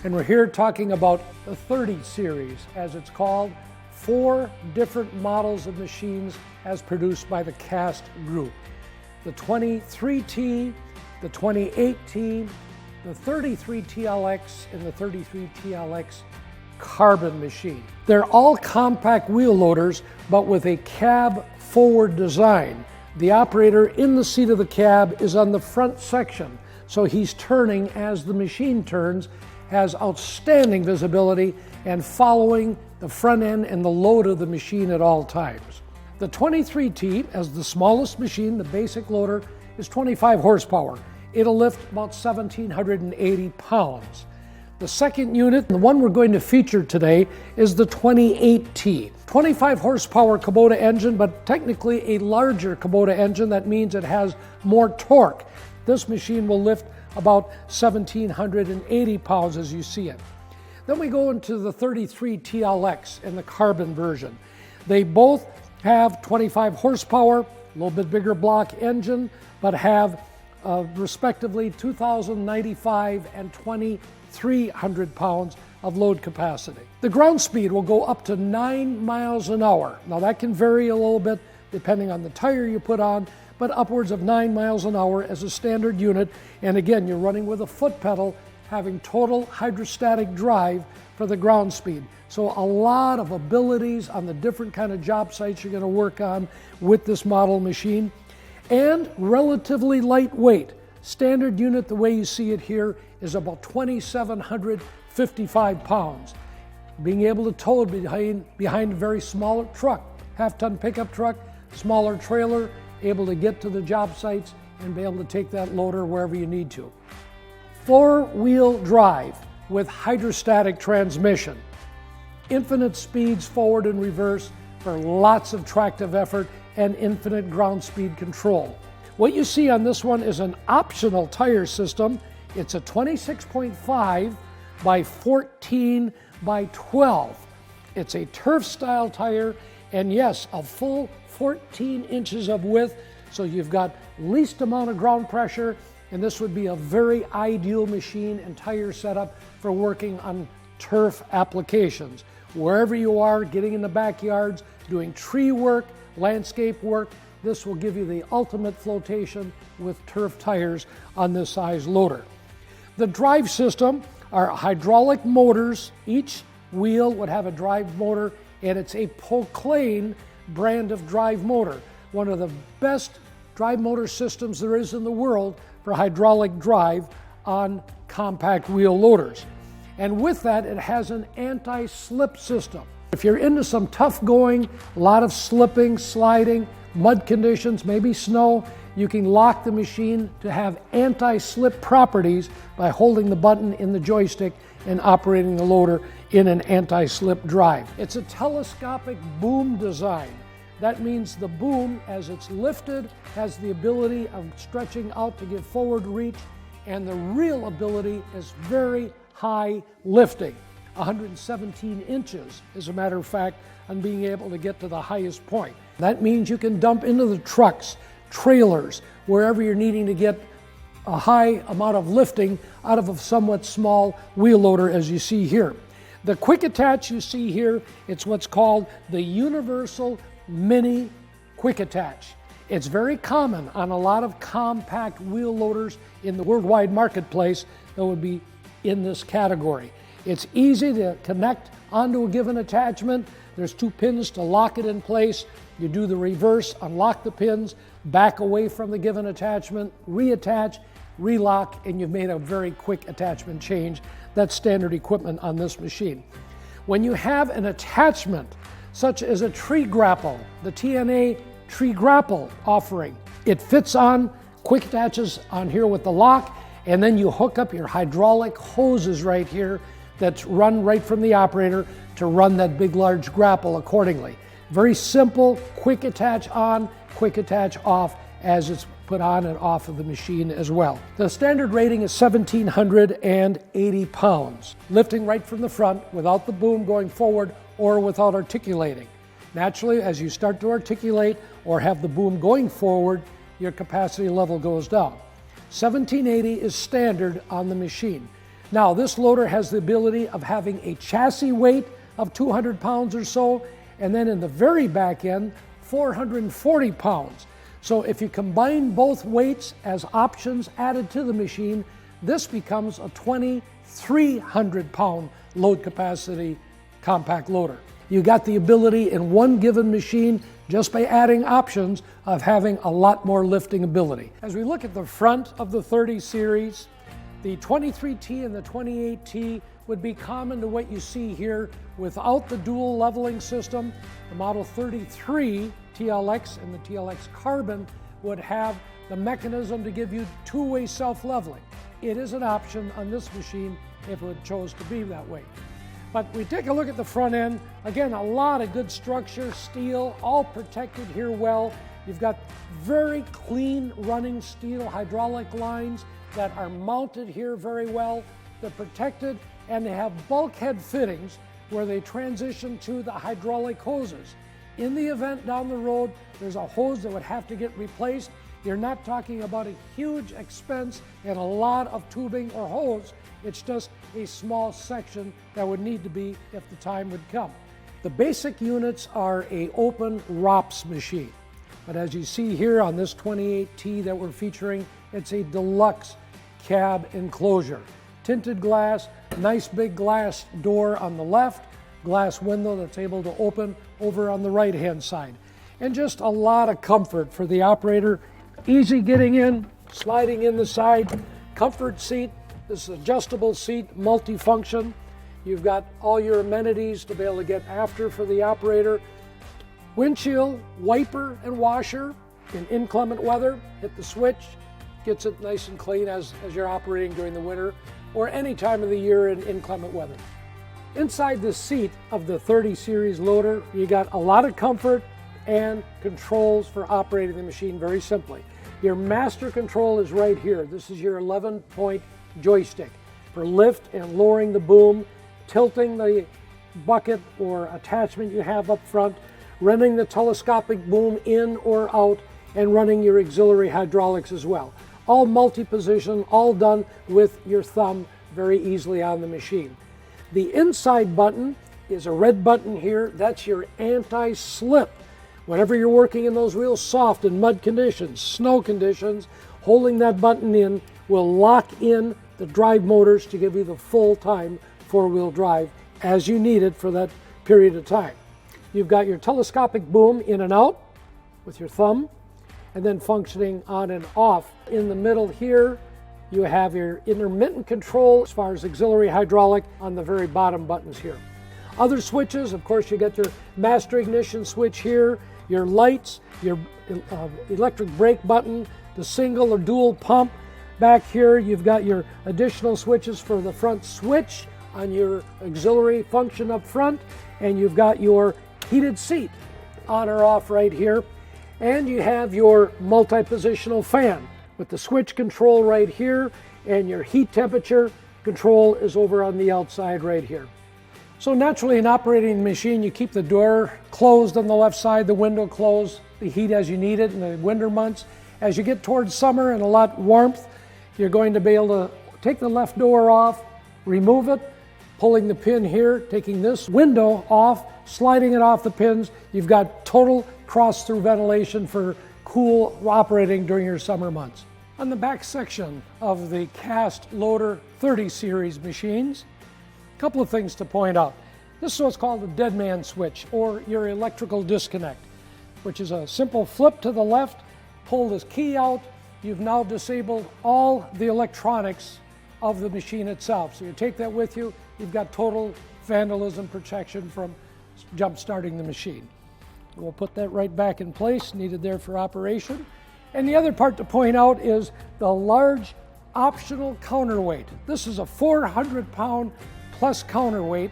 And we're here talking about the 30 series, as it's called, 4 different models of machines as produced by the Cast Group. The 23T, the 28T, the 33TLX, and the 33TLX carbon machine. They're all compact wheel loaders, but with a cab forward design. The operator in the seat of the cab is on the front section, so he's turning as the machine turns, has outstanding visibility, and following the front end and the load of the machine at all times. The 23T, as the smallest machine, the basic loader, is 25 horsepower. It'll lift about 1,780 pounds. The second unit, the one we're going to feature today, is the 28T. 25 horsepower Kubota engine, but technically a larger Kubota engine. That means it has more torque. This machine will lift about 1,780 pounds as you see it. Then we go into the 33TLX in the carbon version. They both have 25 horsepower, a little bit bigger block engine, but have respectively 2,095 and 2,300 pounds of load capacity. The ground speed will go up to 9 miles an hour. Now that can vary a little bit depending on the tire you put on, but upwards of 9 miles an hour as a standard unit. And again, you're running with a foot pedal, having total hydrostatic drive for the ground speed. So a lot of abilities on the different kind of job sites you're going to work on with this model machine. And relatively lightweight. Standard unit, the way you see it here, is about 2,755 pounds. Being able to tow it behind a very small truck, half-ton pickup truck, smaller trailer, able to get to the job sites and be able to take that loader wherever you need to. 4-wheel drive with hydrostatic transmission. Infinite speeds forward and reverse for lots of tractive effort and infinite ground speed control. What you see on this one is an optional tire system. It's a 26.5 by 14 by 12. It's a turf style tire, and yes, a full 14 inches of width, so you've got least amount of ground pressure, and this would be a very ideal machine and tire setup for working on turf applications. Wherever you are, getting in the backyards, doing tree work, landscape work, this will give you the ultimate flotation with turf tires on this size loader. The drive system are hydraulic motors. Each wheel would have a drive motor, and it's a Poclain brand of drive motor. One of the best drive motor systems there is in the world for hydraulic drive on compact wheel loaders. And with that, it has an anti-slip system. If you're into some tough going, a lot of slipping, sliding, mud conditions, maybe snow, you can lock the machine to have anti-slip properties by holding the button in the joystick and operating the loader in an anti-slip drive. It's a telescopic boom design. That means the boom, as it's lifted, has the ability of stretching out to give forward reach, and the real ability is very high lifting, 117 inches, as a matter of fact, on being able to get to the highest point. That means you can dump into the trucks, trailers, wherever you're needing to get a high amount of lifting out of a somewhat small wheel loader, as you see here. The quick attach you see here, it's what's called the Universal Mini Quick Attach. It's very common on a lot of compact wheel loaders in the worldwide marketplace that would be in this category. It's easy to connect onto a given attachment. There's 2 pins to lock it in place. You do the reverse, unlock the pins, back away from the given attachment, reattach, relock, and you've made a very quick attachment change. That's standard equipment on this machine. When you have an attachment such as a tree grapple, the TNA tree grapple offering, it fits on, quick attaches on here with the lock, and then you hook up your hydraulic hoses right here that's run right from the operator to run that big large grapple accordingly. Very simple, quick attach on, quick attach off as it's put on and off of the machine as well. The standard rating is 1,780 pounds, lifting right from the front without the boom going forward or without articulating. Naturally, as you start to articulate or have the boom going forward, your capacity level goes down. 1780 is standard on the machine. Now, this loader has the ability of having a chassis weight of 200 pounds or so, and then in the very back end, 440 pounds. So if you combine both weights as options added to the machine, this becomes a 2,300 pound load capacity compact loader. You got the ability in one given machine, just by adding options, of having a lot more lifting ability. As we look at the front of the 30 series, the 23T and the 28T would be common to what you see here without the dual leveling system. The Model 33 TLX and the TLX Carbon would have the mechanism to give you two-way self-leveling. It is an option on this machine if it chose to be that way. But we take a look at the front end. Again, a lot of good structure, steel, all protected here well. You've got very clean running steel hydraulic lines that are mounted here very well. They're protected, and they have bulkhead fittings where they transition to the hydraulic hoses. In the event down the road there's a hose that would have to get replaced, you're not talking about a huge expense and a lot of tubing or hose. It's just a small section that would need to be if the time would come. The basic units are an open ROPS machine. But as you see here on this 28T that we're featuring, it's a deluxe cab enclosure. Tinted glass, nice big glass door on the left, glass window that's able to open over on the right-hand side. And just a lot of comfort for the operator. Easy getting in, sliding in the side, comfort seat. This is adjustable seat, multifunction. You've got all your amenities to be able to get after for the operator. Windshield, wiper, and washer in inclement weather. Hit the switch, gets it nice and clean as you're operating during the winter or any time of the year in inclement weather. Inside the seat of the 30 series loader, you got a lot of comfort and controls for operating the machine very simply. Your master control is right here. This is your 11-point joystick for lift and lowering the boom, tilting the bucket or attachment you have up front, running the telescopic boom in or out, and running your auxiliary hydraulics as well. All multi-position, all done with your thumb very easily on the machine. The inside button is a red button here. That's your anti-slip. Whenever you're working in those real soft and mud conditions, snow conditions, holding that button in will lock in the drive motors to give you the full-time four-wheel drive as you need it for that period of time. You've got your telescopic boom in and out with your thumb, and then functioning on and off. In the middle here, you have your intermittent control as far as auxiliary hydraulic on the very bottom buttons here. Other switches, of course, you get your master ignition switch here, your lights, your electric brake button, the single or dual pump. Back here, you've got your additional switches for the front switch on your auxiliary function up front, and you've got your heated seat on or off right here. And you have your multi-positional fan with the switch control right here, and your heat temperature control is over on the outside right here. So naturally, in operating the machine, you keep the door closed on the left side, the window closed, the heat as you need it in the winter months. As you get towards summer and a lot warmth, you're going to be able to take the left door off, remove it, pulling the pin here, taking this window off, sliding it off the pins. You've got total cross-through ventilation for cool operating during your summer months. On the back section of the Castloader 30 series machines, a couple of things to point out. This is what's called a dead man switch, or your electrical disconnect, which is a simple flip to the left, pull this key out, you've now disabled all the electronics of the machine itself. So you take that with you, you've got total vandalism protection from jump starting the machine. We'll put that right back in place, needed there for operation. And the other part to point out is the large optional counterweight. This is a 400-pound plus counterweight.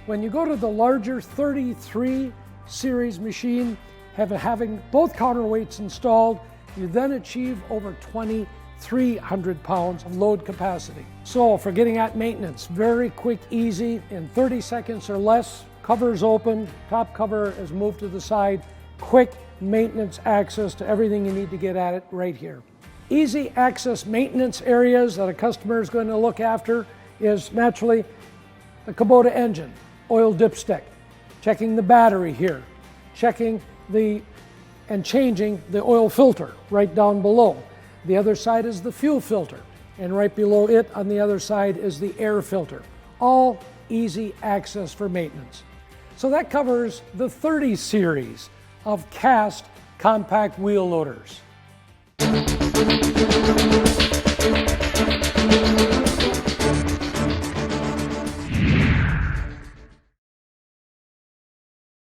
When you go to the larger 33 series machine, having both counterweights installed, you then achieve over 2,300 pounds of load capacity. So for getting at maintenance, very quick, easy, in 30 seconds or less, cover's open, top cover is moved to the side, quick maintenance access to everything you need to get at it right here. Easy access maintenance areas that a customer is going to look after is naturally the Kubota engine, oil dipstick, checking the battery here, checking and changing the oil filter right down below. The other side is the fuel filter, and right below it on the other side is the air filter. All easy access for maintenance. So that covers the 30 series of cast compact wheel loaders.